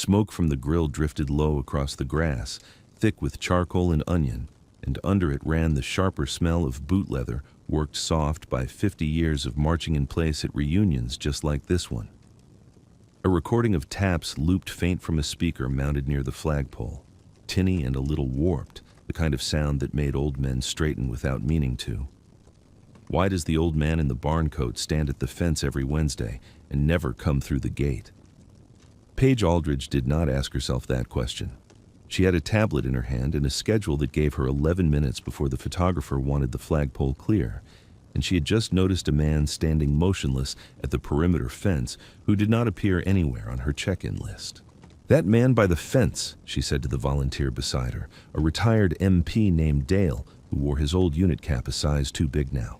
Smoke from the grill drifted low across the grass, thick with charcoal and onion, and under it ran the sharper smell of boot leather worked soft by 50 years of marching in place at reunions just like this one. A recording of taps looped faint from a speaker mounted near the flagpole, tinny and a little warped, the kind of sound that made old men straighten without meaning to. Why does the old man in the barn coat stand at the fence every Wednesday and never come through the gate? Paige Aldridge did not ask herself that question. She had a tablet in her hand and a schedule that gave her 11 minutes before the photographer wanted the flagpole clear, and she had just noticed a man standing motionless at the perimeter fence who did not appear anywhere on her check-in list. "That man by the fence," she said to the volunteer beside her, a retired MP named Dale who wore his old unit cap a size too big now.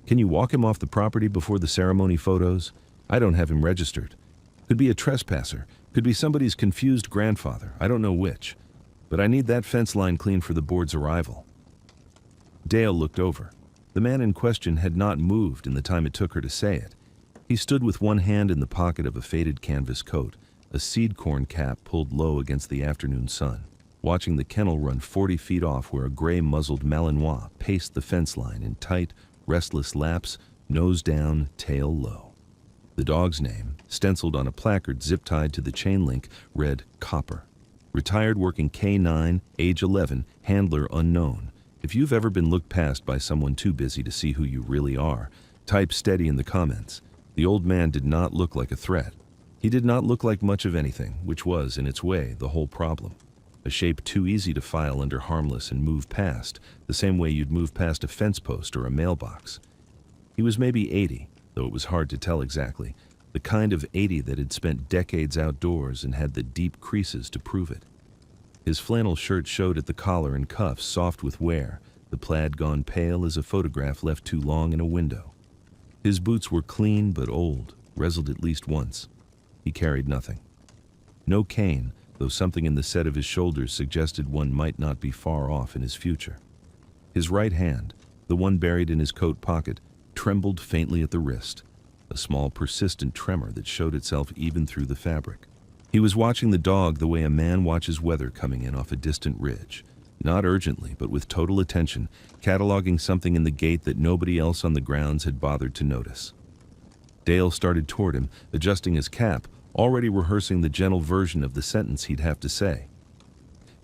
"Can you walk him off the property before the ceremony photos? I don't have him registered. Could be a trespasser, could be somebody's confused grandfather, I don't know which. But I need that fence line clean for the board's arrival." Dale looked over. The man in question had not moved in the time it took her to say it. He stood with one hand in the pocket of a faded canvas coat, a seed corn cap pulled low against the afternoon sun, watching the kennel run 40 feet off where a gray-muzzled Malinois paced the fence line in tight, restless laps, nose down, tail low. The dog's name, stenciled on a placard zip-tied to the chain link, read Copper. Retired working K9, age 11, handler unknown. If you've ever been looked past by someone too busy to see who you really are, type steady in the comments. The old man did not look like a threat. He did not look like much of anything, which was, in its way, the whole problem. A shape too easy to file under harmless and move past, the same way you'd move past a fence post or a mailbox. He was maybe 80, though it was hard to tell exactly, the kind of 80 that had spent decades outdoors and had the deep creases to prove it. His flannel shirt showed at the collar and cuffs soft with wear, the plaid gone pale as a photograph left too long in a window. His boots were clean but old, rezzled at least once. He carried nothing. No cane, though something in the set of his shoulders suggested one might not be far off in his future. His right hand, the one buried in his coat pocket, trembled faintly at the wrist, a small persistent tremor that showed itself even through the fabric. He was watching the dog the way a man watches weather coming in off a distant ridge, not urgently but with total attention, cataloging something in the gait that nobody else on the grounds had bothered to notice. Dale started toward him, adjusting his cap, already rehearsing the gentle version of the sentence he'd have to say.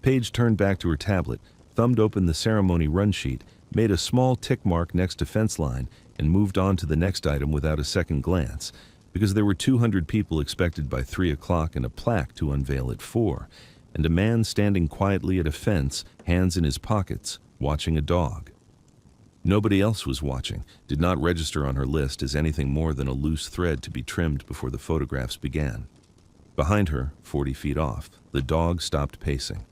Paige turned back to her tablet, thumbed open the ceremony run sheet, made a small tick mark next to fence line, and moved on to the next item without a second glance, because there were 200 people expected by 3 o'clock and a plaque to unveil at 4, and a man standing quietly at a fence, hands in his pockets, watching a dog. Nobody else was watching, did not register on her list as anything more than a loose thread to be trimmed before the photographs began. Behind her, 40 feet off, the dog stopped pacing.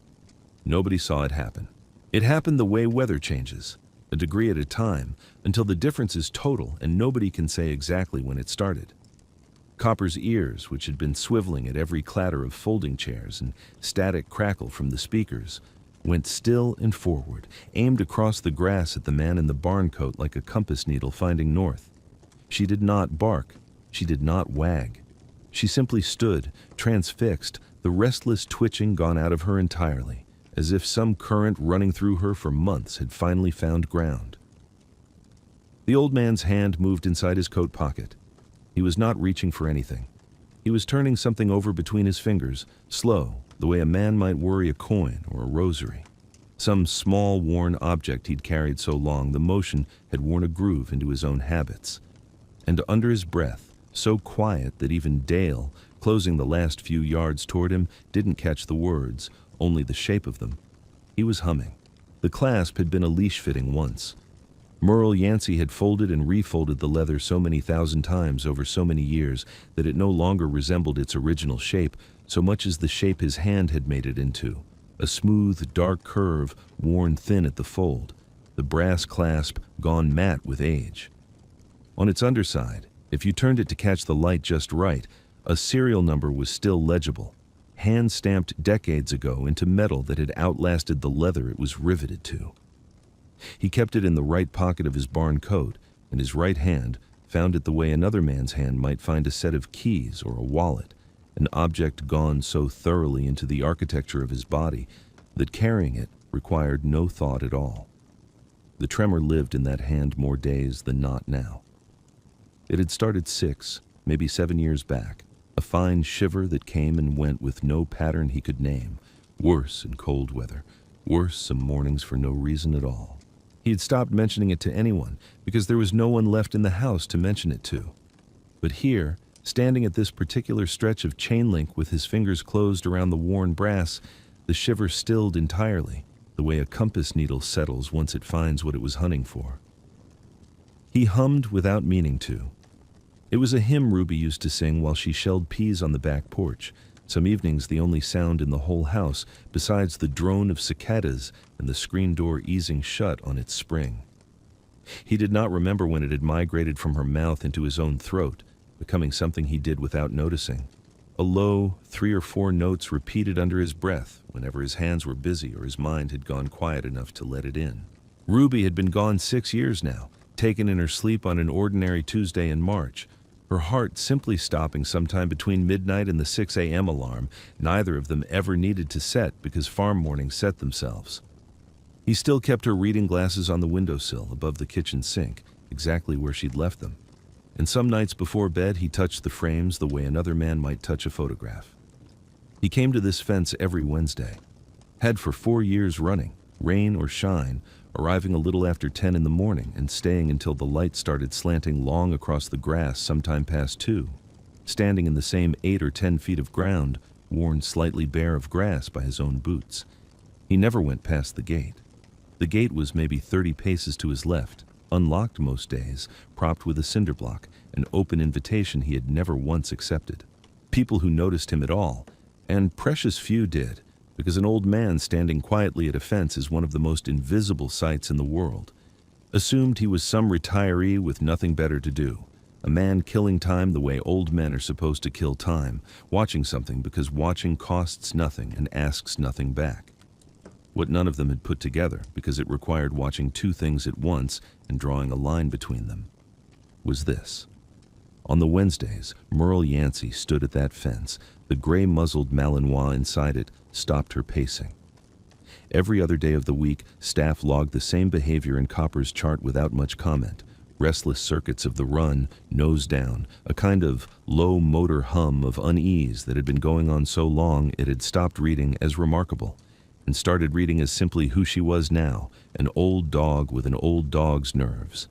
Nobody saw it happen. It happened the way weather changes, a degree at a time, until the difference is total and nobody can say exactly when it started. Copper's ears, which had been swiveling at every clatter of folding chairs and static crackle from the speakers, went still and forward, aimed across the grass at the man in the barn coat like a compass needle finding north. She did not bark. She did not wag. She simply stood, transfixed, the restless twitching gone out of her entirely, as if some current running through her for months had finally found ground. The old man's hand moved inside his coat pocket. He was not reaching for anything. He was turning something over between his fingers, slow, the way a man might worry a coin or a rosary. Some small, worn object he'd carried so long the motion had worn a groove into his own habits. And under his breath, so quiet that even Dale, closing the last few yards toward him, didn't catch the words, only the shape of them. He was humming. The clasp had been a leash fitting once. Merle Yancey had folded and refolded the leather so many thousand times over so many years that it no longer resembled its original shape so much as the shape his hand had made it into, a smooth, dark curve worn thin at the fold, the brass clasp gone matte with age. On its underside, if you turned it to catch the light just right, a serial number was still legible, hand-stamped decades ago into metal that had outlasted the leather it was riveted to. He kept it in the right pocket of his barn coat, and his right hand found it the way another man's hand might find a set of keys or a wallet, an object gone so thoroughly into the architecture of his body that carrying it required no thought at all. The tremor lived in that hand more days than not now. It had started 6, maybe 7 years back, a fine shiver that came and went with no pattern he could name, worse in cold weather, worse some mornings for no reason at all. He had stopped mentioning it to anyone because there was no one left in the house to mention it to. But here, standing at this particular stretch of chain link with his fingers closed around the worn brass, the shiver stilled entirely, the way a compass needle settles once it finds what it was hunting for. He hummed without meaning to. It was a hymn Ruby used to sing while she shelled peas on the back porch, some evenings the only sound in the whole house besides the drone of cicadas and the screen door easing shut on its spring. He did not remember when it had migrated from her mouth into his own throat, becoming something he did without noticing. A low 3 or 4 notes repeated under his breath whenever his hands were busy or his mind had gone quiet enough to let it in. Ruby had been gone 6 years now, taken in her sleep on an ordinary Tuesday in March, her heart simply stopping sometime between midnight and the 6 a.m. alarm neither of them ever needed to set because farm mornings set themselves. He still kept her reading glasses on the windowsill above the kitchen sink, exactly where she'd left them. And some nights before bed he touched the frames the way another man might touch a photograph. He came to this fence every Wednesday. Had for 4 years running, rain or shine, arriving a little after 10 in the morning and staying until the light started slanting long across the grass sometime past 2, standing in the same 8 or 10 feet of ground, worn slightly bare of grass by his own boots. He never went past the gate. The gate was maybe 30 paces to his left, unlocked most days, propped with a cinder block, an open invitation he had never once accepted. People who noticed him at all, and precious few did, because an old man standing quietly at a fence is one of the most invisible sights in the world, assumed he was some retiree with nothing better to do, a man killing time the way old men are supposed to kill time, watching something because watching costs nothing and asks nothing back. What none of them had put together, because it required watching 2 things at once and drawing a line between them, was this. On the Wednesdays, Merle Yancey stood at that fence. The gray-muzzled Malinois inside it stopped her pacing. Every other day of the week, staff logged the same behavior in Copper's chart without much comment. Restless circuits of the run, nose down, a kind of low motor hum of unease that had been going on so long it had stopped reading as remarkable, and started reading as simply who she was now, an old dog with an old dog's nerves.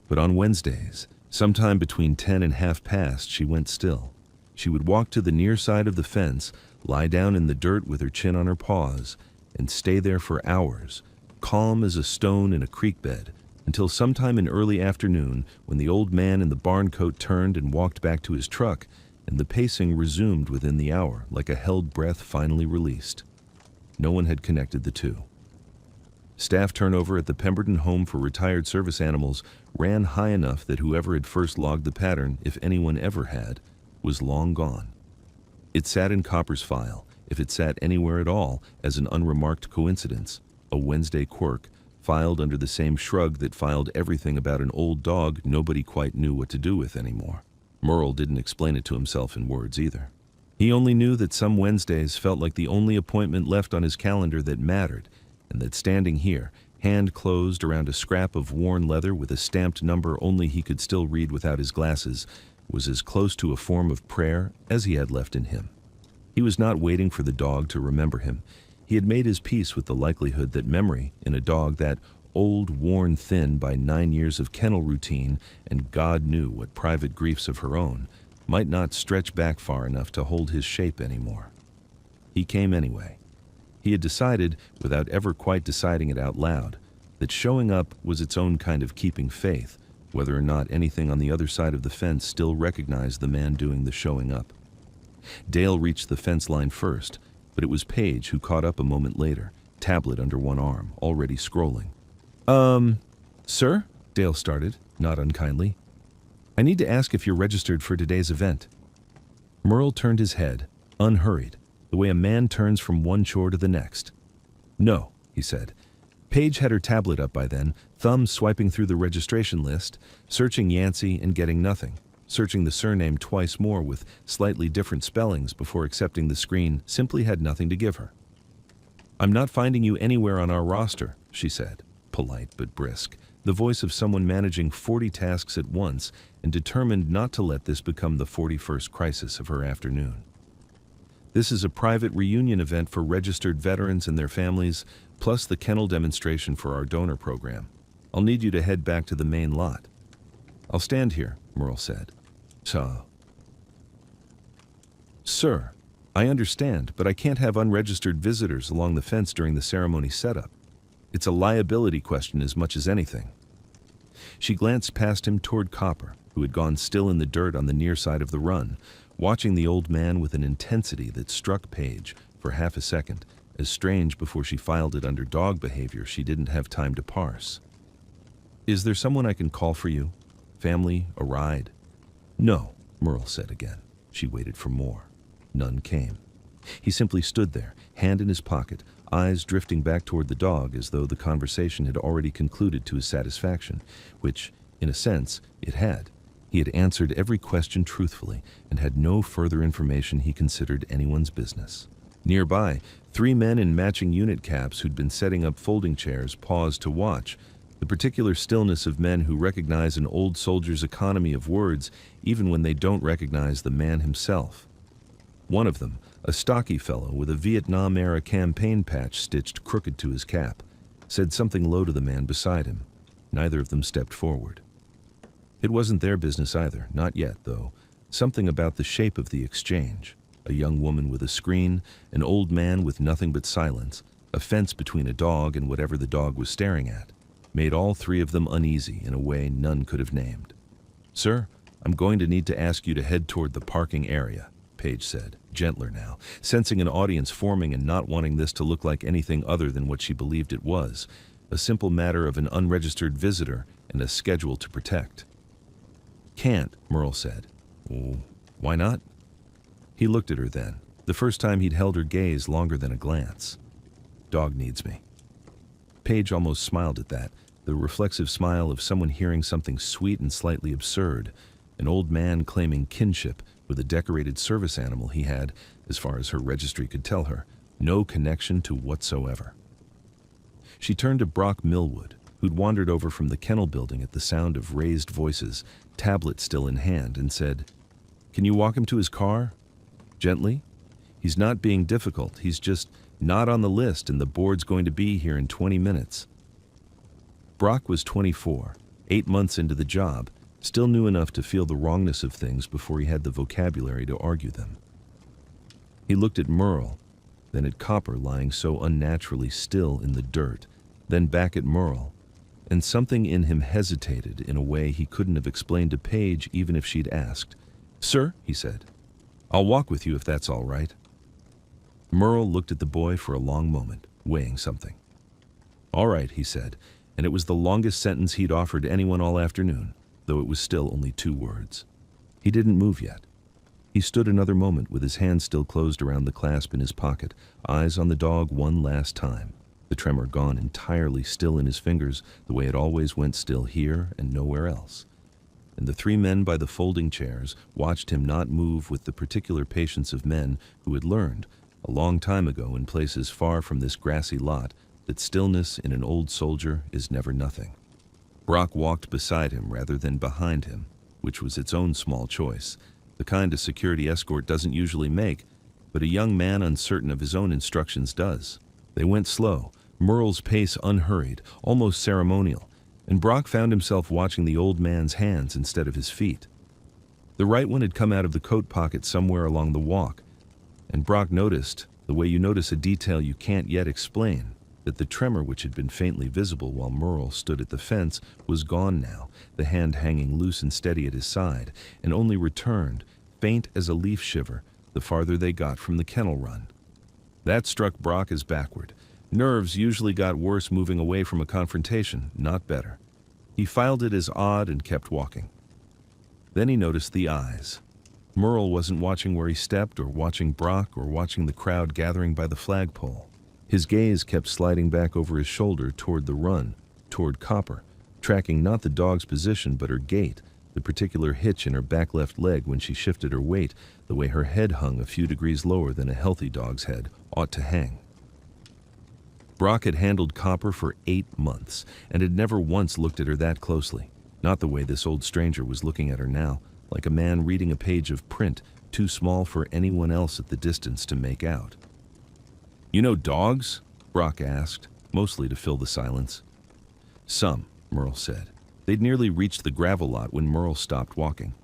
But on Wednesdays, sometime between 10 and half past, she went still. She would walk to the near side of the fence, lie down in the dirt with her chin on her paws, and stay there for hours, calm as a stone in a creek bed, until sometime in early afternoon when the old man in the barn coat turned and walked back to his truck, and the pacing resumed within the hour like a held breath finally released. No one had connected the two. Staff turnover at the Pemberton Home for Retired Service Animals ran high enough that whoever had first logged the pattern, if anyone ever had, was long gone. It sat in Copper's file, if it sat anywhere at all, as an unremarked coincidence, a Wednesday quirk, filed under the same shrug that filed everything about an old dog nobody quite knew what to do with anymore. Merle didn't explain it to himself in words either. He only knew that some Wednesdays felt like the only appointment left on his calendar that mattered, and that standing here, hand closed around a scrap of worn leather with a stamped number only he could still read without his glasses, was as close to a form of prayer as he had left in him. He was not waiting for the dog to remember him. He had made his peace with the likelihood that memory, in a dog that old, worn thin by 9 years of kennel routine and God knew what private griefs of her own, might not stretch back far enough to hold his shape anymore. He came anyway. He had decided, without ever quite deciding it out loud, that showing up was its own kind of keeping faith, whether or not anything on the other side of the fence still recognized the man doing the showing up. Dale reached the fence line first, but it was Paige who caught up a moment later, tablet under one arm, already scrolling. Sir? Dale started, not unkindly. I need to ask if you're registered for today's event. Merle turned his head, unhurried, the way a man turns from one chore to the next. No, he said. Paige had her tablet up by then, thumb swiping through the registration list, searching Yancey and getting nothing. searching the surname twice more with slightly different spellings before accepting the screen simply had nothing to give her. "I'm not finding you anywhere on our roster," she said, polite but brisk, the voice of someone managing 40 tasks at once and determined not to let this become the 41st crisis of her afternoon. "This is a private reunion event for registered veterans and their families, plus the kennel demonstration for our donor program. I'll need you to head back to the main lot." "I'll stand here," Merle said. Sir, I understand, but I can't have unregistered visitors along the fence during the ceremony setup. It's a liability question as much as anything." She glanced past him toward Copper, who had gone still in the dirt on the near side of the run, watching the old man with an intensity that struck Paige, for half a second, as strange before she filed it under dog behavior she didn't have time to parse. "Is there someone I can call for you? Family, a ride?" "No," Merle said again. She waited for more. None came. He simply stood there, hand in his pocket, eyes drifting back toward the dog as though the conversation had already concluded to his satisfaction, which, in a sense, it had. He had answered every question truthfully and had no further information he considered anyone's business. Nearby, 3 men in matching unit caps who'd been setting up folding chairs paused to watch, the particular stillness of men who recognize an old soldier's economy of words even when they don't recognize the man himself. One of them, a stocky fellow with a Vietnam-era campaign patch stitched crooked to his cap, said something low to the man beside him. Neither of them stepped forward. It wasn't their business either, not yet, though. Something about the shape of the exchange. A young woman with a screen, an old man with nothing but silence, a fence between a dog and whatever the dog was staring at, made all 3 of them uneasy in a way none could have named. "Sir, I'm going to need to ask you to head toward the parking area," Paige said, gentler now, sensing an audience forming and not wanting this to look like anything other than what she believed it was, a simple matter of an unregistered visitor and a schedule to protect. "Can't," Merle said. "Oh, why not?" He looked at her then, the first time he'd held her gaze longer than a glance. "Dog needs me." Paige almost smiled at that, the reflexive smile of someone hearing something sweet and slightly absurd, an old man claiming kinship with a decorated service animal he had, as far as her registry could tell her, no connection to whatsoever. She turned to Brock Millwood, who'd wandered over from the kennel building at the sound of raised voices, tablet still in hand, and said, "Can you walk him to his car?" Gently. "He's not being difficult, he's just not on the list and the board's going to be here in 20 minutes. Brock was 24, 8 months into the job, still knew enough to feel the wrongness of things before he had the vocabulary to argue them. He looked at Merle, then at Copper lying so unnaturally still in the dirt, then back at Merle, and something in him hesitated in a way he couldn't have explained to Paige even if she'd asked. "Sir," he said, "I'll walk with you if that's all right." Merle looked at the boy for a long moment, weighing something. "All right," he said, and it was the longest sentence he'd offered anyone all afternoon, though it was still only 2 words. He didn't move yet. He stood another moment with his hand still closed around the clasp in his pocket, eyes on the dog one last time, the tremor gone entirely still in his fingers the way it always went still here and nowhere else. And the 3 men by the folding chairs watched him not move with the particular patience of men who had learned, a long time ago in places far from this grassy lot, that stillness in an old soldier is never nothing. Brock walked beside him rather than behind him, which was its own small choice, the kind a security escort doesn't usually make, but a young man uncertain of his own instructions does. They went slow, Merle's pace unhurried, almost ceremonial, and Brock found himself watching the old man's hands instead of his feet. The right one had come out of the coat pocket somewhere along the walk, and Brock noticed, the way you notice a detail you can't yet explain, that the tremor which had been faintly visible while Merle stood at the fence was gone now, the hand hanging loose and steady at his side, and only returned, faint as a leaf shiver, the farther they got from the kennel run. That struck Brock as backward. Nerves usually got worse moving away from a confrontation, not better. He filed it as odd and kept walking. Then he noticed the eyes. Merle wasn't watching where he stepped or watching Brock or watching the crowd gathering by the flagpole. His gaze kept sliding back over his shoulder toward the run, toward Copper, tracking not the dog's position but her gait, The particular hitch in her back left leg when she shifted her weight, the way her head hung a few degrees lower than a healthy dog's head ought to hang. Brock had handled Copper for 8 months and had never once looked at her that closely. Not the way this old stranger was looking at her now, like a man reading a page of print too small for anyone else at the distance to make out. "You know dogs?" Brock asked, mostly to fill the silence. "Some," Merle said. They'd nearly reached the gravel lot when Merle stopped walking.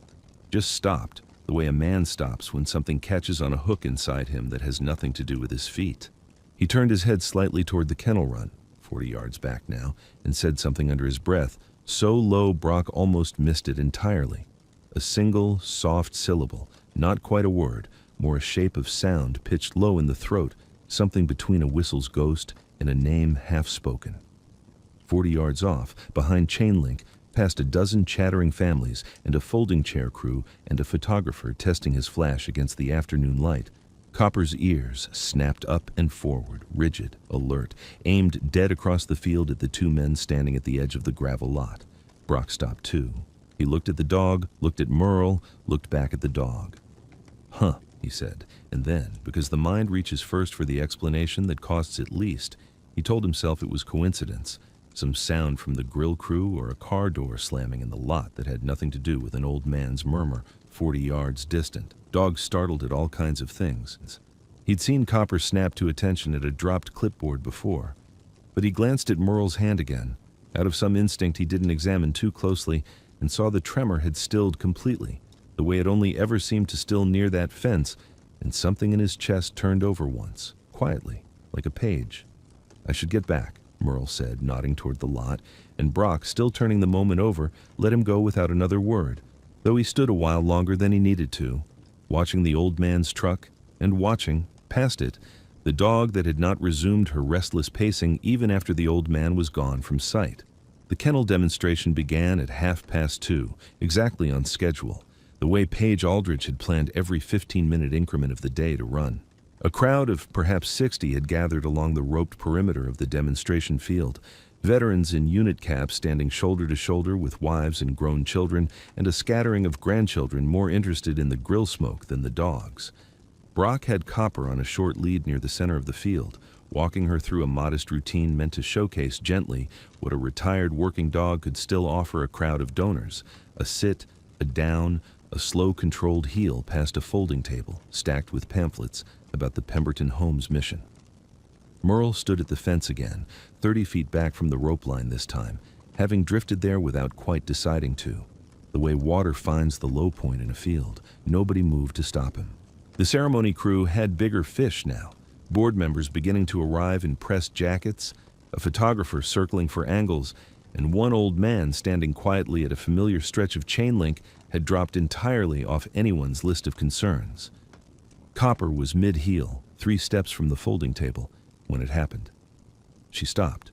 Just stopped, the way a man stops when something catches on a hook inside him that has nothing to do with his feet. He turned his head slightly toward the kennel run, 40 yards back now, and said something under his breath, so low Brock almost missed it entirely. A single, soft syllable, not quite a word, more a shape of sound pitched low in the throat, something between a whistle's ghost and a name half-spoken. 40 yards off, behind chain link, past a dozen chattering families and a folding chair crew and a photographer testing his flash against the afternoon light, Copper's ears snapped up and forward, rigid, alert, aimed dead across the field at the 2 men standing at the edge of the gravel lot. Brock stopped too. He looked at the dog, looked at Merle, looked back at the dog. "Huh," he said, and then, because the mind reaches first for the explanation that costs it least, he told himself it was coincidence, some sound from the grill crew or a car door slamming in the lot that had nothing to do with an old man's murmur 40 yards distant. Dogs startled at all kinds of things. He'd seen Copper snap to attention at a dropped clipboard before, but he glanced at Merle's hand again. Out of some instinct he didn't examine too closely and saw the tremor had stilled completely, the way it only ever seemed to still near that fence, and something in his chest turned over once, quietly, like a page. "I should get back," Merle said, nodding toward the lot, and Brock, still turning the moment over, let him go without another word, though he stood a while longer than he needed to, watching the old man's truck, and watching, past it, the dog that had not resumed her restless pacing even after the old man was gone from sight. The kennel demonstration began at 2:30, exactly on schedule, the way Paige Aldrich had planned every 15-minute increment of the day to run. A crowd of perhaps 60 had gathered along the roped perimeter of the demonstration field, veterans in unit caps standing shoulder to shoulder with wives and grown children, and a scattering of grandchildren more interested in the grill smoke than the dogs. Brock had Copper on a short lead near the center of the field, walking her through a modest routine meant to showcase gently what a retired working dog could still offer a crowd of donors: a sit, a down, a slow controlled heel past a folding table stacked with pamphlets about the Pemberton Homes mission. Merle stood at the fence again, 30 feet back from the rope line this time, having drifted there without quite deciding to. The way water finds the low point in a field, nobody moved to stop him. The ceremony crew had bigger fish now, board members beginning to arrive in pressed jackets, a photographer circling for angles, and one old man standing quietly at a familiar stretch of chain link had dropped entirely off anyone's list of concerns. Copper was mid-heel, 3 steps from the folding table, when it happened. She stopped.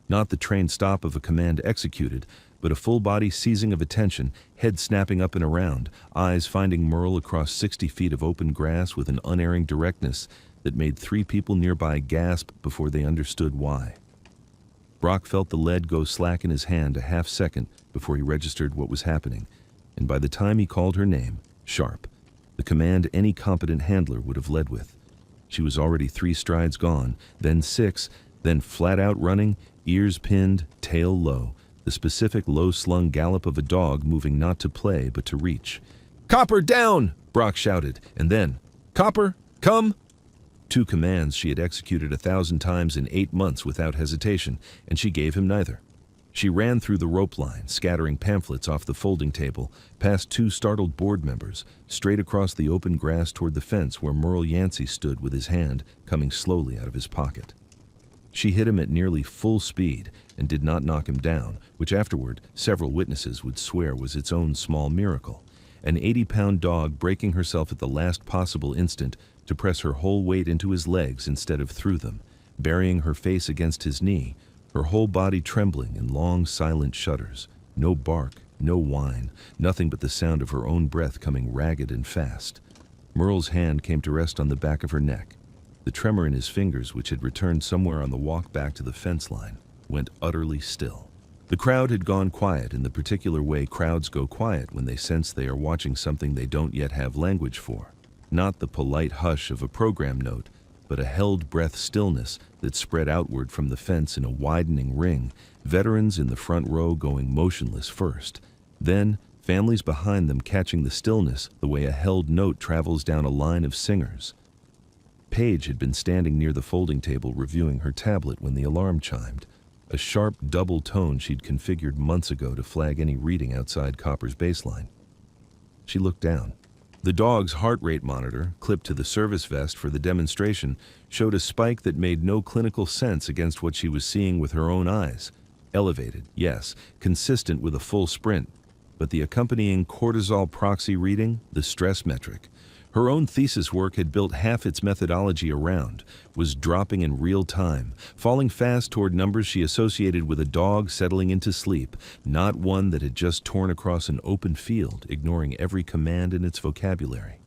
Not the trained stop of a command executed, but a full-body seizing of attention, head snapping up and around, eyes finding Merle across 60 feet of open grass with an unerring directness that made 3 people nearby gasp before they understood why. Brock felt the lead go slack in his hand a half second before he registered what was happening, and by the time he called her name, Sharp, the command any competent handler would have led with, she was already 3 strides gone, then 6, then flat out running, ears pinned, tail low, the specific low-slung gallop of a dog moving not to play but to reach. "Copper, down!" Brock shouted, and then, "Copper, come!" 2 commands she had executed 1,000 times in 8 months without hesitation, and she gave him neither. She ran through the rope line, scattering pamphlets off the folding table, past 2 startled board members, straight across the open grass toward the fence where Merle Yancey stood with his hand coming slowly out of his pocket. She hit him at nearly full speed and did not knock him down, which afterward several witnesses would swear was its own small miracle. An 80-pound dog breaking herself at the last possible instant to press her whole weight into his legs instead of through them, burying her face against his knee, her whole body trembling in long, silent shudders. No bark, no whine, nothing but the sound of her own breath coming ragged and fast. Merle's hand came to rest on the back of her neck. The tremor in his fingers, which had returned somewhere on the walk back to the fence line, went utterly still. The crowd had gone quiet in the particular way crowds go quiet when they sense they are watching something they don't yet have language for. Not the polite hush of a program note, but a held breath stillness that spread outward from the fence in a widening ring, veterans in the front row going motionless first. Then, families behind them catching the stillness the way a held note travels down a line of singers. Paige had been standing near the folding table reviewing her tablet when the alarm chimed, a sharp double tone she'd configured months ago to flag any reading outside Copper's baseline. She looked down. The dog's heart rate monitor, clipped to the service vest for the demonstration, showed a spike that made no clinical sense against what she was seeing with her own eyes. Elevated, yes, consistent with a full sprint, but the accompanying cortisol proxy reading, the stress metric, her own thesis work had built half its methodology around, was dropping in real time, falling fast toward numbers she associated with a dog settling into sleep, not one that had just torn across an open field, ignoring every command in its vocabulary.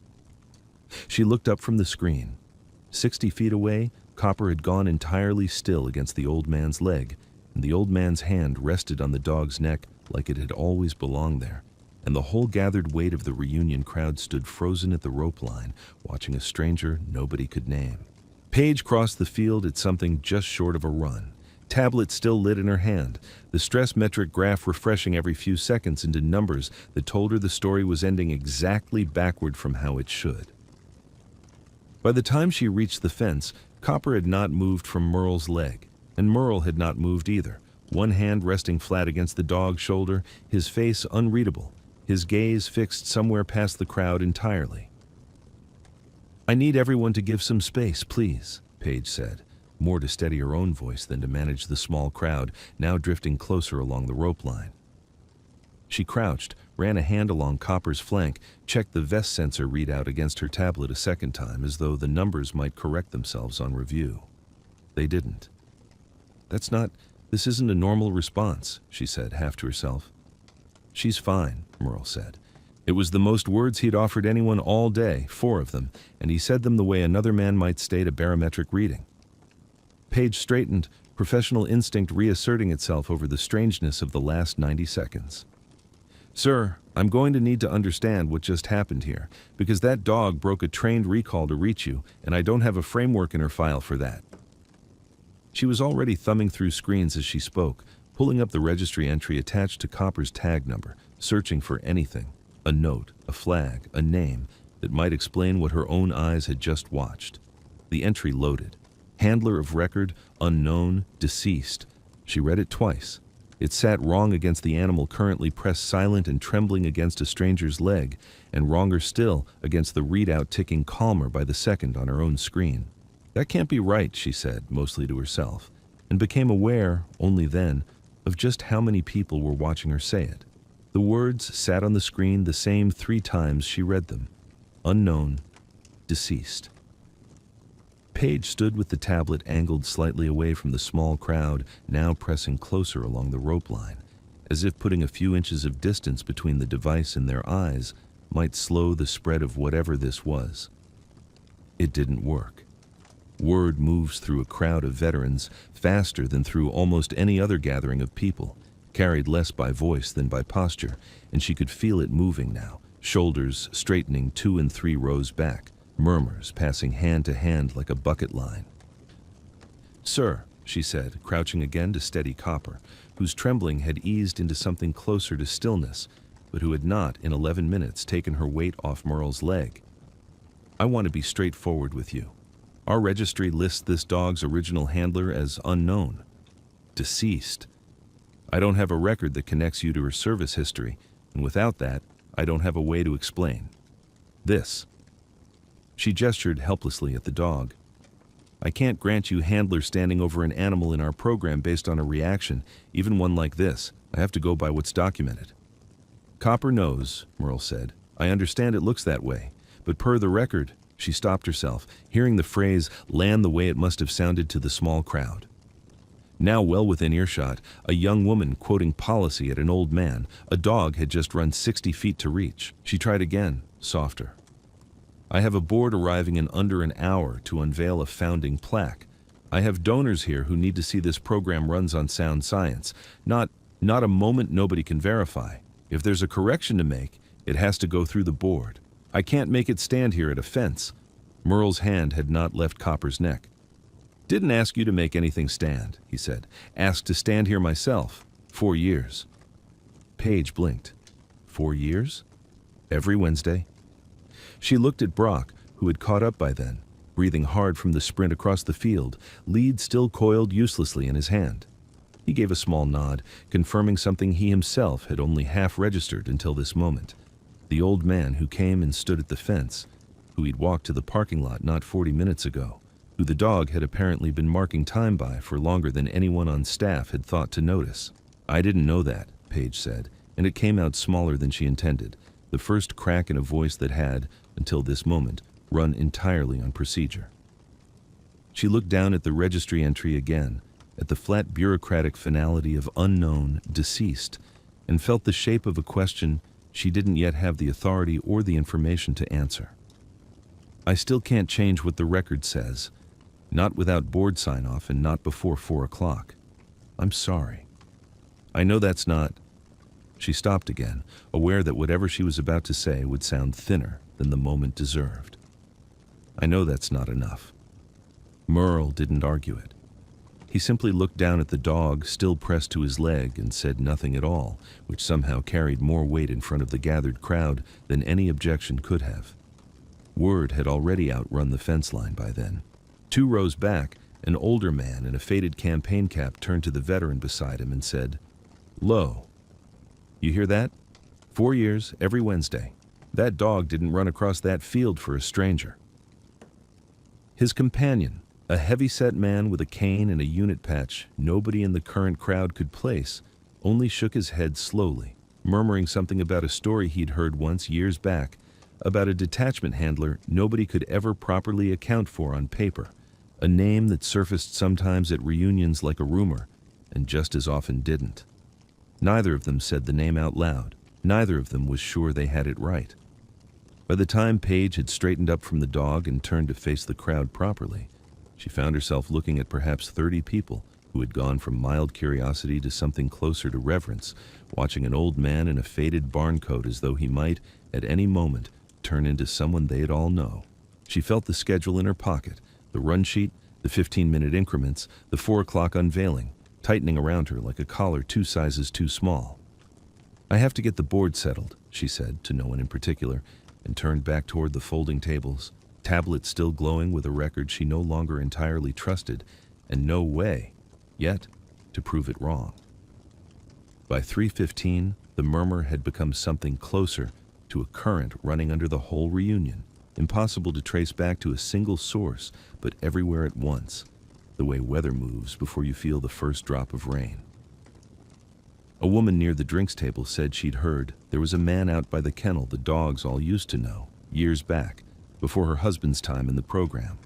She looked up from the screen. 60 feet away, Copper had gone entirely still against the old man's leg, and the old man's hand rested on the dog's neck like it had always belonged there. And the whole gathered weight of the reunion crowd stood frozen at the rope line, watching a stranger nobody could name. Paige crossed the field at something just short of a run, tablet still lit in her hand, the stress metric graph refreshing every few seconds into numbers that told her the story was ending exactly backward from how it should. By the time she reached the fence, Copper had not moved from Merle's leg, and Merle had not moved either, one hand resting flat against the dog's shoulder, his face unreadable, his gaze fixed somewhere past the crowd entirely. "I need everyone to give some space, please," Paige said, more to steady her own voice than to manage the small crowd, now drifting closer along the rope line. She crouched, ran a hand along Copper's flank, checked the vest sensor readout against her tablet a second time as though the numbers might correct themselves on review. They didn't. This isn't a normal response," she said, half to herself. "She's fine," Merle said. It was the most words he'd offered anyone all day, 4 of them, and he said them the way another man might state a barometric reading. Paige straightened, professional instinct reasserting itself over the strangeness of the last 90 seconds. "Sir, I'm going to need to understand what just happened here, because that dog broke a trained recall to reach you, and I don't have a framework in her file for that." She was already thumbing through screens as she spoke, pulling up the registry entry attached to Copper's tag number, searching for anything, a note, a flag, a name, that might explain what her own eyes had just watched. The entry loaded. Handler of record, unknown, deceased. She read it twice. It sat wrong against the animal currently pressed silent and trembling against a stranger's leg, and wronger still against the readout ticking calmer by the second on her own screen. "That can't be right," she said, mostly to herself, and became aware, only then, of just how many people were watching her say it. The words sat on the screen the same 3 times she read them. Unknown, deceased. Paige stood with the tablet angled slightly away from the small crowd, now pressing closer along the rope line, as if putting a few inches of distance between the device and their eyes might slow the spread of whatever this was. It didn't work. Word moves through a crowd of veterans faster than through almost any other gathering of people, carried less by voice than by posture, and she could feel it moving now, shoulders straightening 2 and 3 rows back, murmurs passing hand to hand like a bucket line. "Sir," she said, crouching again to steady Copper, whose trembling had eased into something closer to stillness, but who had not, in 11 minutes, taken her weight off Merle's leg. "I want to be straightforward with you. Our registry lists this dog's original handler as unknown, deceased. I don't have a record that connects you to her service history, and without that, I don't have a way to explain this." She gestured helplessly at the dog. "I can't grant you handler standing over an animal in our program based on a reaction, even one like this. I have to go by what's documented." "Copper knows," Merle said. "I understand it looks that way, but per the record," she stopped herself, hearing the phrase land the way it must have sounded to the small crowd. Now well within earshot, a young woman quoting policy at an old man, a dog had just run 60 feet to reach. She tried again, softer. "I have a board arriving in under an hour to unveil a founding plaque. I have donors here who need to see this program runs on sound science, not Not a moment nobody can verify. If there's a correction to make, it has to go through the board. I can't make it stand here at a fence. Merle's hand had not left Copper's neck. Didn't ask you to make anything stand, he said. Asked to stand here myself. 4 years. Paige blinked. 4 years? Every Wednesday? She looked at Brock, who had caught up by then, breathing hard from the sprint across the field, lead still coiled uselessly in his hand. He gave a small nod, confirming something he himself had only half registered until this moment. The old man who came and stood at the fence, who he'd walked to the parking lot not 40 minutes ago, who the dog had apparently been marking time by for longer than anyone on staff had thought to notice. I didn't know that, Paige said, and it came out smaller than she intended, the first crack in a voice that had, until this moment, run entirely on procedure. She looked down at the registry entry again, at the flat bureaucratic finality of unknown, deceased, and felt the shape of a question she didn't yet have the authority or the information to answer. I still can't change what the record says, not without board sign-off and not before 4 o'clock. I'm sorry. I know that's not... She stopped again, aware that whatever she was about to say would sound thinner than the moment deserved. I know that's not enough. Merle didn't argue it. He simply looked down at the dog still pressed to his leg and said nothing at all, which somehow carried more weight in front of the gathered crowd than any objection could have. Word had already outrun the fence line by then. 2 rows back, an older man in a faded campaign cap turned to the veteran beside him and said, "Lo, you hear that? 4 years, every Wednesday. That dog didn't run across that field for a stranger." His companion, a heavy-set man with a cane and a unit patch nobody in the current crowd could place, only shook his head slowly, murmuring something about a story he'd heard once years back, about a detachment handler nobody could ever properly account for on paper, a name that surfaced sometimes at reunions like a rumor, and just as often didn't. Neither of them said the name out loud. Neither of them was sure they had it right. By the time Paige had straightened up from the dog and turned to face the crowd properly, she found herself looking at perhaps 30 people who had gone from mild curiosity to something closer to reverence, watching an old man in a faded barn coat as though he might, at any moment, turn into someone they'd all know. She felt the schedule in her pocket, the run sheet, the 15-minute increments, the 4 o'clock unveiling, tightening around her like a collar 2 sizes too small. "I have to get the board settled," she said, to no one in particular, and turned back toward the folding tables, tablet still glowing with a record she no longer entirely trusted, and no way, yet, to prove it wrong. By 3:15, the murmur had become something closer to a current running under the whole reunion, impossible to trace back to a single source, but everywhere at once, the way weather moves before you feel the first drop of rain. A woman near the drinks table said she'd heard there was a man out by the kennel the dogs all used to know, years back, before her husband's time in the program.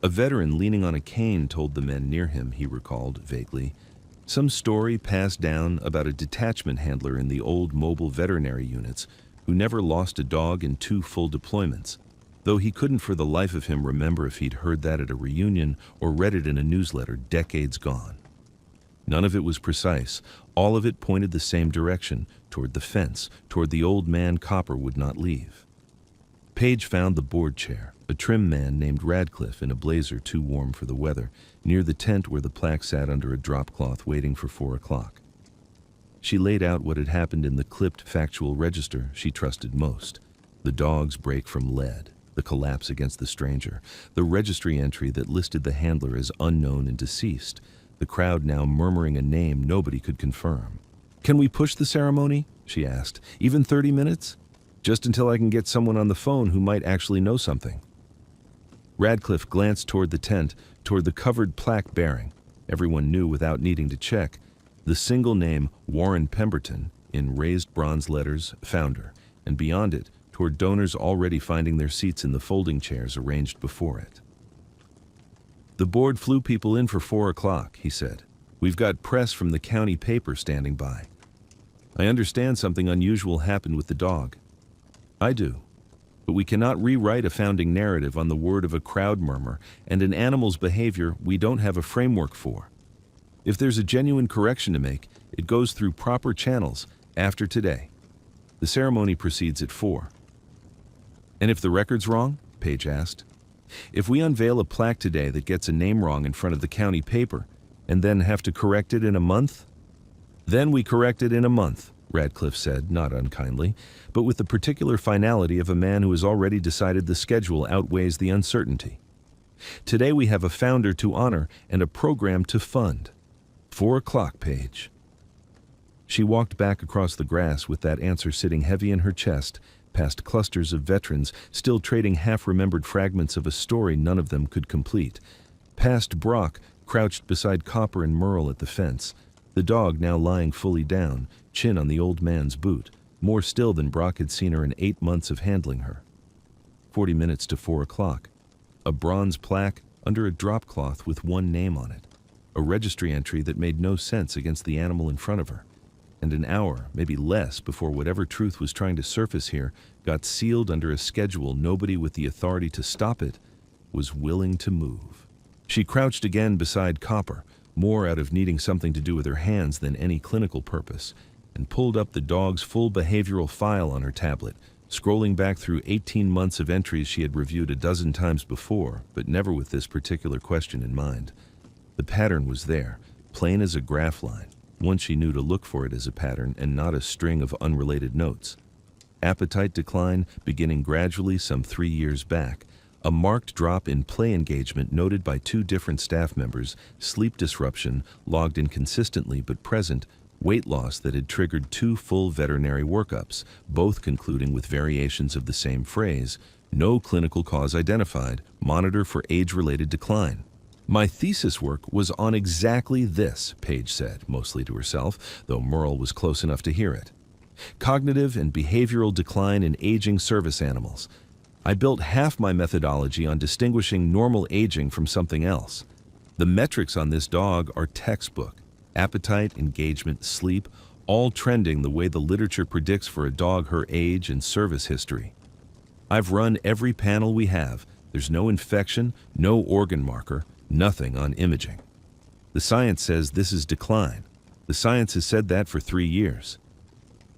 A veteran leaning on a cane told the men near him, he recalled vaguely, some story passed down about a detachment handler in the old mobile veterinary units who never lost a dog in 2 full deployments, though he couldn't for the life of him remember if he'd heard that at a reunion or read it in a newsletter decades gone. None of it was precise. All of it pointed the same direction, toward the fence, toward the old man Copper would not leave. Paige found the board chair, a trim man named Radcliffe in a blazer too warm for the weather, near the tent where the plaque sat under a drop cloth waiting for 4 o'clock. She laid out what had happened in the clipped factual register she trusted most. The dog's break from lead, the collapse against the stranger, the registry entry that listed the handler as unknown and deceased, the crowd now murmuring a name nobody could confirm. "Can we push the ceremony?" she asked. "Even 30 minutes? Just until I can get someone on the phone who might actually know something." Radcliffe glanced toward the tent, toward the covered plaque bearing, everyone knew without needing to check, the single name Warren Pemberton in raised bronze letters, founder, and beyond it, toward donors already finding their seats in the folding chairs arranged before it. "The board flew people in for 4 o'clock, he said. "We've got press from the county paper standing by. I understand something unusual happened with the dog. I do. But we cannot rewrite a founding narrative on the word of a crowd murmur and an animal's behavior we don't have a framework for. If there's a genuine correction to make, It goes through proper channels after today. The ceremony proceeds at 4. And if the record's wrong? Page asked. If we unveil a plaque today that gets a name wrong in front of the county paper, and then have to correct it in a month? Then we correct it in a month, Radcliffe said, not unkindly, but with the particular finality of a man who has already decided the schedule outweighs the uncertainty. Today we have a founder to honor and a program to fund. 4 o'clock, Page. She walked back across the grass with that answer sitting heavy in her chest, past clusters of veterans still trading half-remembered fragments of a story none of them could complete, past Brock, crouched beside Copper and Merle at the fence, the dog now lying fully down, chin on the old man's boot, more still than Brock had seen her in 8 months of handling her. 40 minutes to 4 o'clock. A bronze plaque under a drop cloth with one name on it, a registry entry that made no sense against the animal in front of her, and an hour, maybe less, before whatever truth was trying to surface here got sealed under a schedule nobody with the authority to stop it was willing to move. She crouched again beside Copper, more out of needing something to do with her hands than any clinical purpose, and pulled up the dog's full behavioral file on her tablet, scrolling back through 18 months of entries she had reviewed a dozen times before, but never with this particular question in mind. The pattern was there, plain as a graph line. Once she knew to look for it as a pattern and not a string of unrelated notes. Appetite decline beginning gradually some 3 years back, a marked drop in play engagement noted by 2 different staff members, sleep disruption logged inconsistently but present, weight loss that had triggered 2 full veterinary workups, both concluding with variations of the same phrase, no clinical cause identified, monitor for age-related decline. My thesis work was on exactly this, Page said, mostly to herself, though Merle was close enough to hear it. Cognitive and behavioral decline in aging service animals. I built half my methodology on distinguishing normal aging from something else. The metrics on this dog are textbook. Appetite, engagement, sleep, all trending the way the literature predicts for a dog her age and service history. I've run every panel we have. There's no infection, no organ marker, nothing on imaging. The science says this is decline. The science has said that for 3 years.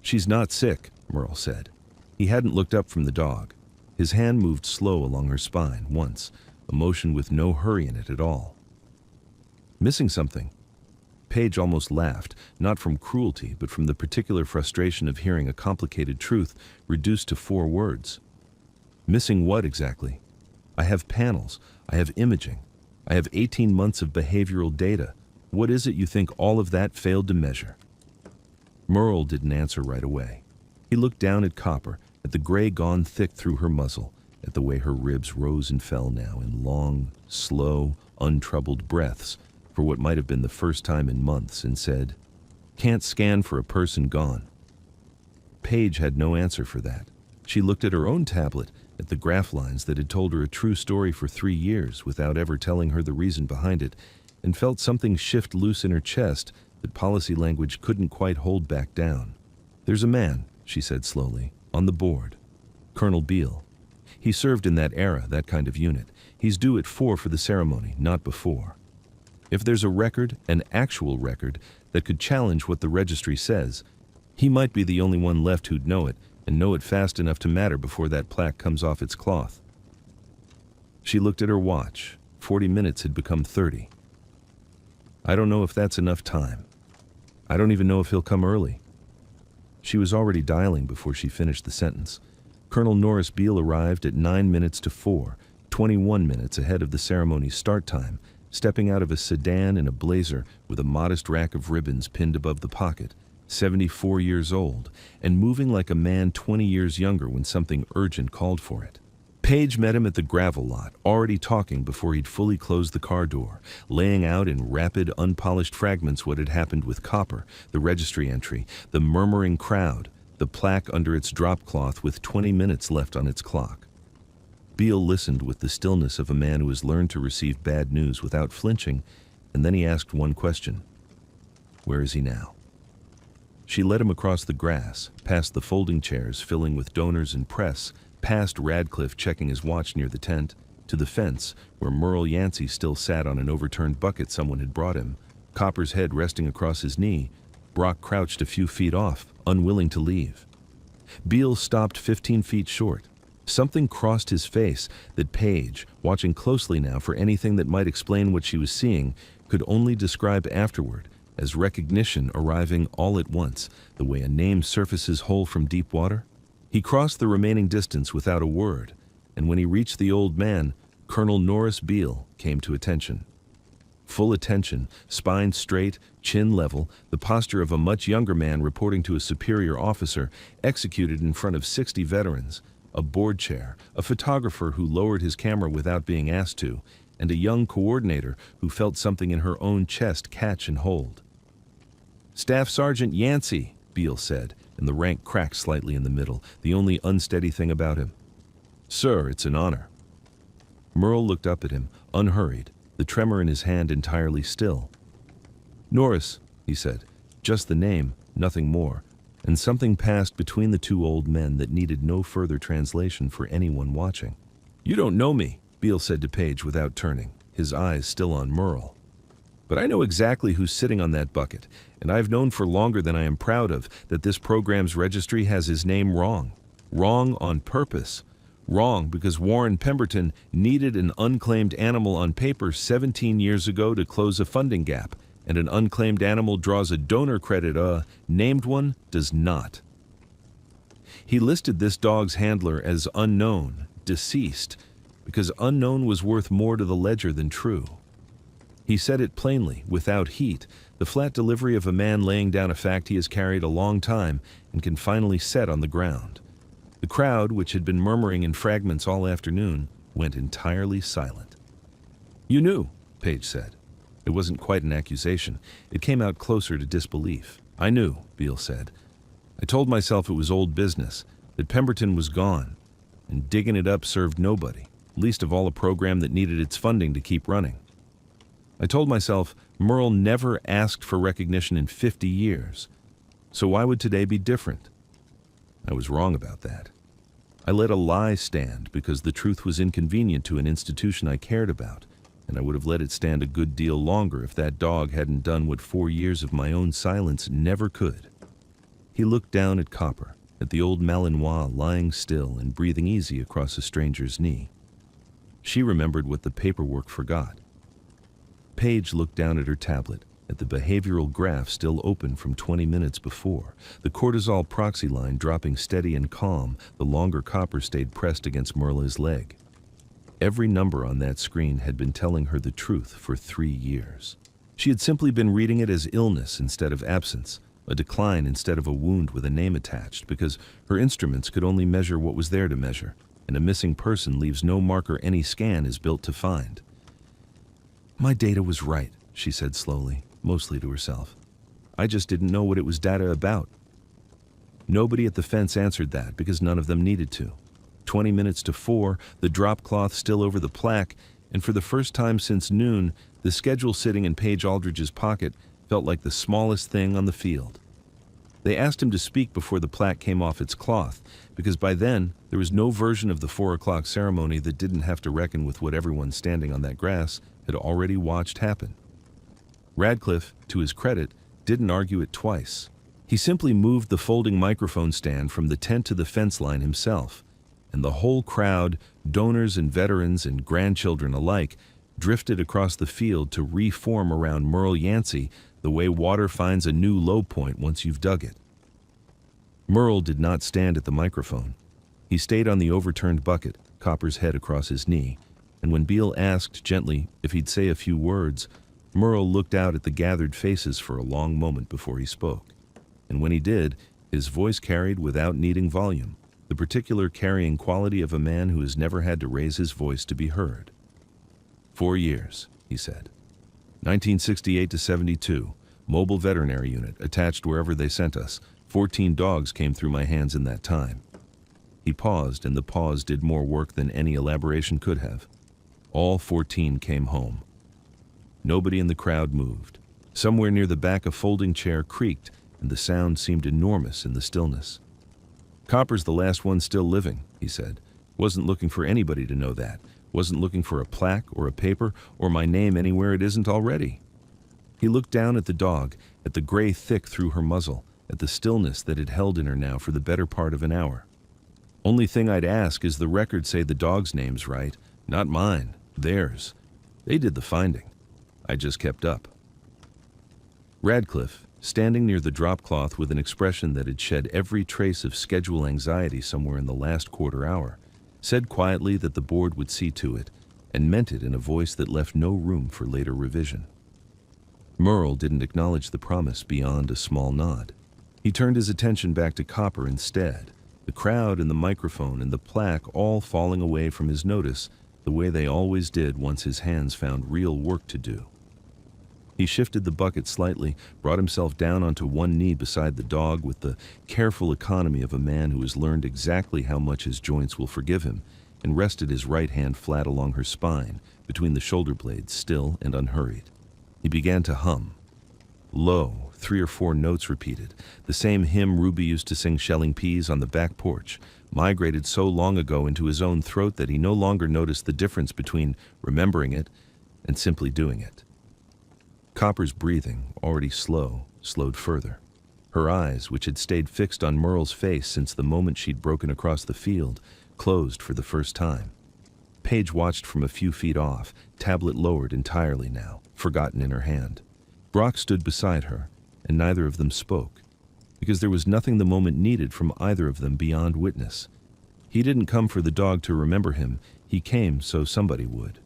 She's not sick, Merle said. He hadn't looked up from the dog. His hand moved slow along her spine once, a motion with no hurry in it at all. Missing something. Page almost laughed, not from cruelty, but from the particular frustration of hearing a complicated truth reduced to 4 words. Missing what exactly? I have panels. I have imaging. I have 18 months of behavioral data. What is it you think all of that failed to measure? Merle didn't answer right away. He looked down at Copper, at the gray gone thick through her muzzle, at the way her ribs rose and fell now in long, slow, untroubled breaths for what might have been the first time in months, and said, "Can't scan for a person gone." Page had no answer for that. She looked at her own tablet, at the graph lines that had told her a true story for 3 years without ever telling her the reason behind it, and felt something shift loose in her chest that policy language couldn't quite hold back down. "There's a man," she said slowly, "on the board. Colonel Beale. He served in that era, that kind of unit. He's due at 4 for the ceremony, not before. If there's a record, an actual record, that could challenge what the registry says, he might be the only one left who'd know it, and know it fast enough to matter before that plaque comes off its cloth." She looked at her watch. 40 minutes had become 30. "I don't know if that's enough time. I don't even know if he'll come early." She was already dialing before she finished the sentence. Colonel Norris Beale arrived at 9 minutes to 4, 21 minutes ahead of the ceremony's start time, stepping out of a sedan in a blazer with a modest rack of ribbons pinned above the pocket, 74 years old, and moving like a man 20 years younger when something urgent called for it. Page met him at the gravel lot, already talking before he'd fully closed the car door, laying out in rapid, unpolished fragments what had happened with Copper, the registry entry, the murmuring crowd, the plaque under its drop cloth with 20 minutes left on its clock. Beale listened with the stillness of a man who has learned to receive bad news without flinching, and then he asked one question. "Where is he now?" She led him across the grass, past the folding chairs filling with donors and press, past Radcliffe checking his watch near the tent, to the fence, where Merle Yancey still sat on an overturned bucket someone had brought him, Copper's head resting across his knee, Brock crouched a few feet off, unwilling to leave. Beale stopped 15 feet short. Something crossed his face that Paige, watching closely now for anything that might explain what she was seeing, could only describe afterward as recognition arriving all at once, the way a name surfaces whole from deep water. He crossed the remaining distance without a word, and when he reached the old man, Colonel Norris Beale came to attention. Full attention, spine straight, chin level, the posture of a much younger man reporting to a superior officer, executed in front of 60 veterans, a board chair, a photographer who lowered his camera without being asked to, and a young coordinator who felt something in her own chest catch and hold. "Staff Sergeant Yancey," Beale said, and the rank cracked slightly in the middle, the only unsteady thing about him. "Sir, it's an honor." Merle looked up at him, unhurried, the tremor in his hand entirely still. "Norris," he said, just the name, nothing more, and something passed between the two old men that needed no further translation for anyone watching. "You don't know me," Beale said to Paige without turning, his eyes still on Merle. "But I know exactly who's sitting on that bucket, and I've known for longer than I am proud of that this program's registry has his name wrong. Wrong on purpose. Wrong because Warren Pemberton needed an unclaimed animal on paper 17 years ago to close a funding gap, and an unclaimed animal draws a donor credit, a named one does not. He listed this dog's handler as unknown, deceased, because unknown was worth more to the ledger than true. He said it plainly, without heat, the flat delivery of a man laying down a fact he has carried a long time and can finally set on the ground. The crowd, which had been murmuring in fragments all afternoon, went entirely silent. "You knew," Paige said. It wasn't quite an accusation. It came out closer to disbelief. "I knew," Beale said. "I told myself it was old business, that Pemberton was gone, and digging it up served nobody, least of all a program that needed its funding to keep running. I told myself Merle never asked for recognition in 50 years, so why would today be different? I was wrong about that. I let a lie stand because the truth was inconvenient to an institution I cared about, and I would have let it stand a good deal longer if that dog hadn't done what 4 years of my own silence never could." He looked down at Copper, at the old Malinois lying still and breathing easy across a stranger's knee. She remembered what the paperwork forgot. Paige looked down at her tablet, at the behavioral graph still open from 20 minutes before, the cortisol proxy line dropping steady and calm the longer Copper stayed pressed against Merle's leg. Every number on that screen had been telling her the truth for 3 years. She had simply been reading it as illness instead of absence, a decline instead of a wound with a name attached, because her instruments could only measure what was there to measure, and a missing person leaves no marker any scan is built to find. "My data was right," she said slowly, mostly to herself. "I just didn't know what it was data about." Nobody at the fence answered that because none of them needed to. 20 minutes to 4, the drop cloth still over the plaque, and for the first time since noon, the schedule sitting in Paige Aldridge's pocket felt like the smallest thing on the field. They asked him to speak before the plaque came off its cloth, because by then there was no version of the 4 o'clock ceremony that didn't have to reckon with what everyone standing on that grass had already watched happen. Radcliffe, to his credit, didn't argue it twice. He simply moved the folding microphone stand from the tent to the fence line himself, and the whole crowd, donors and veterans and grandchildren alike, drifted across the field to reform around Merle Yancey the way water finds a new low point once you've dug it. Merle did not stand at the microphone. He stayed on the overturned bucket, Copper's head across his knee, and when Beale asked gently if he'd say a few words, Merle looked out at the gathered faces for a long moment before he spoke. And when he did, his voice carried without needing volume, the particular carrying quality of a man who has never had to raise his voice to be heard. 4 years, he said. 1968 to 72, mobile veterinary unit, attached wherever they sent us. 14 dogs came through my hands in that time. He paused, and the pause did more work than any elaboration could have. All 14 came home. Nobody in the crowd moved. Somewhere near the back a folding chair creaked, and the sound seemed enormous in the stillness. "Copper's the last one still living," he said. "Wasn't looking for anybody to know that. Wasn't looking for a plaque or a paper or my name anywhere it isn't already." He looked down at the dog, at the gray thick through her muzzle, at the stillness that had held in her now for the better part of an hour. Only thing I'd ask is the records say the dog's name's right, not mine, theirs. They did the finding. I just kept up. Radcliffe, standing near the drop cloth with an expression that had shed every trace of schedule anxiety somewhere in the last quarter hour, said quietly that the board would see to it, and meant it in a voice that left no room for later revision. Merle didn't acknowledge the promise beyond a small nod. He turned his attention back to Copper instead, the crowd and the microphone and the plaque all falling away from his notice the way they always did once his hands found real work to do. He shifted the bucket slightly, brought himself down onto one knee beside the dog with the careful economy of a man who has learned exactly how much his joints will forgive him, and rested his right hand flat along her spine, between the shoulder blades, still and unhurried. He began to hum. Low, 3 or 4 notes repeated, the same hymn Ruby used to sing shelling peas on the back porch, migrated so long ago into his own throat that he no longer noticed the difference between remembering it and simply doing it. Copper's breathing, already slow, slowed further. Her eyes, which had stayed fixed on Merle's face since the moment she'd broken across the field, closed for the first time. Paige watched from a few feet off, tablet lowered entirely now, forgotten in her hand. Brock stood beside her, and neither of them spoke, because there was nothing the moment needed from either of them beyond witness. He didn't come for the dog to remember him, he came so somebody would.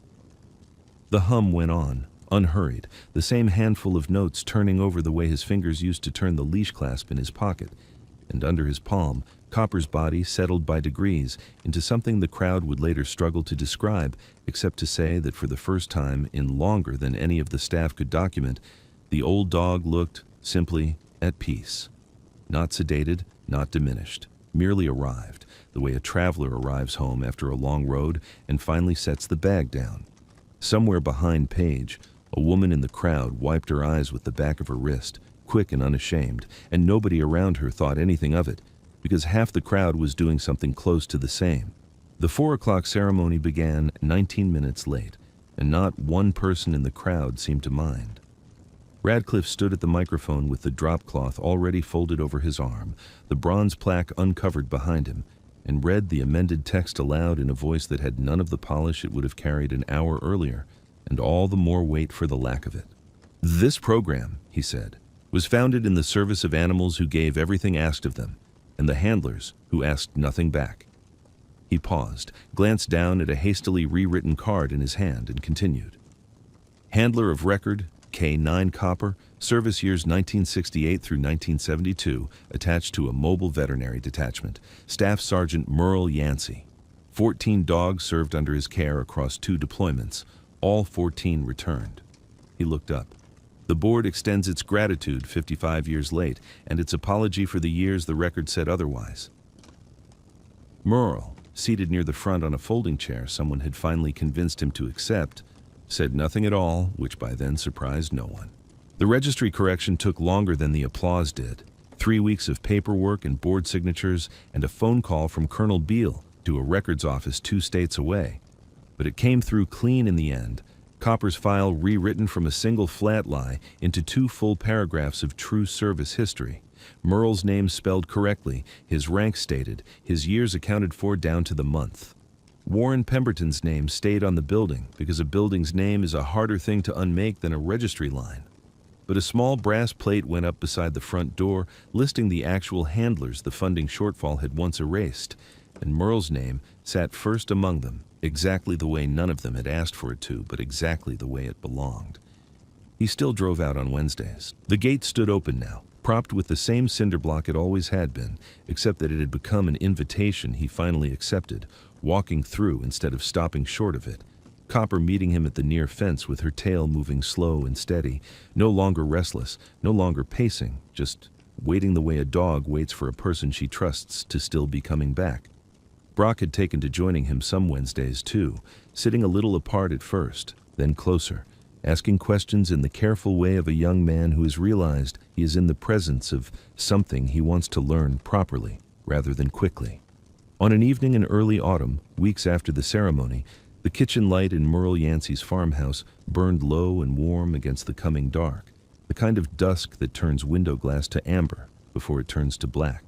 The hum went on, unhurried, the same handful of notes turning over the way his fingers used to turn the leash clasp in his pocket, and under his palm, Copper's body settled by degrees into something the crowd would later struggle to describe, except to say that for the first time in longer than any of the staff could document, the old dog looked, simply, at peace. Not sedated, not diminished, merely arrived, the way a traveler arrives home after a long road and finally sets the bag down. Somewhere behind Paige, a woman in the crowd wiped her eyes with the back of her wrist, quick and unashamed, and nobody around her thought anything of it, because half the crowd was doing something close to the same. The 4 o'clock ceremony began 19 minutes late, and not one person in the crowd seemed to mind. Radcliffe stood at the microphone with the drop cloth already folded over his arm, the bronze plaque uncovered behind him, and read the amended text aloud in a voice that had none of the polish it would have carried an hour earlier, and all the more weight for the lack of it. "This program," he said, "was founded in the service of animals who gave everything asked of them, and the handlers who asked nothing back." He paused, glanced down at a hastily rewritten card in his hand, and continued. "Handler of record, K9 Copper, service years 1968 through 1972, attached to a mobile veterinary detachment. Staff Sergeant Merle Yancey. 14 dogs served under his care across 2 deployments. All 14 returned." He looked up. "The board extends its gratitude 55 years late, and its apology for the years the record said otherwise." Merle, seated near the front on a folding chair someone had finally convinced him to accept, said nothing at all, which by then surprised no one. The registry correction took longer than the applause did. 3 weeks of paperwork and board signatures and a phone call from Colonel Beale to a records office 2 states away. But it came through clean in the end, Copper's file rewritten from a single flat lie into 2 full paragraphs of true service history. Merle's name spelled correctly, his rank stated, his years accounted for down to the month. Warren Pemberton's name stayed on the building because a building's name is a harder thing to unmake than a registry line. But a small brass plate went up beside the front door, listing the actual handlers the funding shortfall had once erased, and Merle's name sat first among them, exactly the way none of them had asked for it to, but exactly the way it belonged. He still drove out on Wednesdays. The gate stood open now, propped with the same cinder block it always had been, except that it had become an invitation he finally accepted, walking through instead of stopping short of it. Copper meeting him at the near fence with her tail moving slow and steady, no longer restless, no longer pacing, just waiting the way a dog waits for a person she trusts to still be coming back. Brock had taken to joining him some Wednesdays too, sitting a little apart at first, then closer, asking questions in the careful way of a young man who has realized he is in the presence of something he wants to learn properly, rather than quickly. On an evening in early autumn, weeks after the ceremony, the kitchen light in Merle Yancey's farmhouse burned low and warm against the coming dark, the kind of dusk that turns window glass to amber before it turns to black.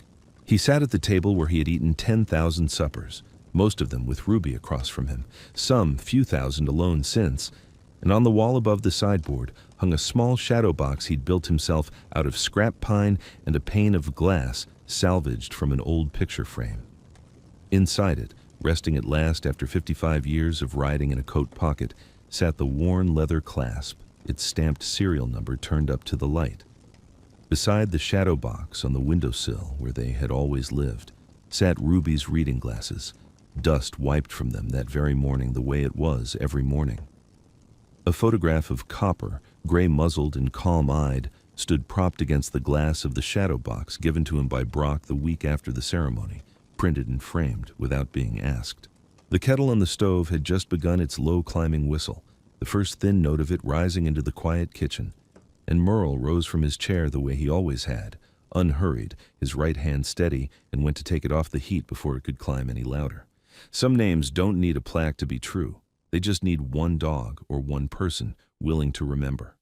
He sat at the table where he had eaten 10,000 suppers, most of them with Ruby across from him, some few thousand alone since, and on the wall above the sideboard hung a small shadow box he'd built himself out of scrap pine and a pane of glass salvaged from an old picture frame. Inside it, resting at last after 55 years of riding in a coat pocket, sat the worn leather clasp, its stamped serial number turned up to the light. Beside the shadow box on the windowsill where they had always lived, sat Ruby's reading glasses, dust wiped from them that very morning the way it was every morning. A photograph of Copper, gray-muzzled and calm-eyed, stood propped against the glass of the shadow box given to him by Brock the week after the ceremony, printed and framed without being asked. The kettle on the stove had just begun its low-climbing whistle, the first thin note of it rising into the quiet kitchen, and Merle rose from his chair the way he always had, unhurried, his right hand steady, and went to take it off the heat before it could climb any louder. Some names don't need a plaque to be true. They just need one dog or one person willing to remember.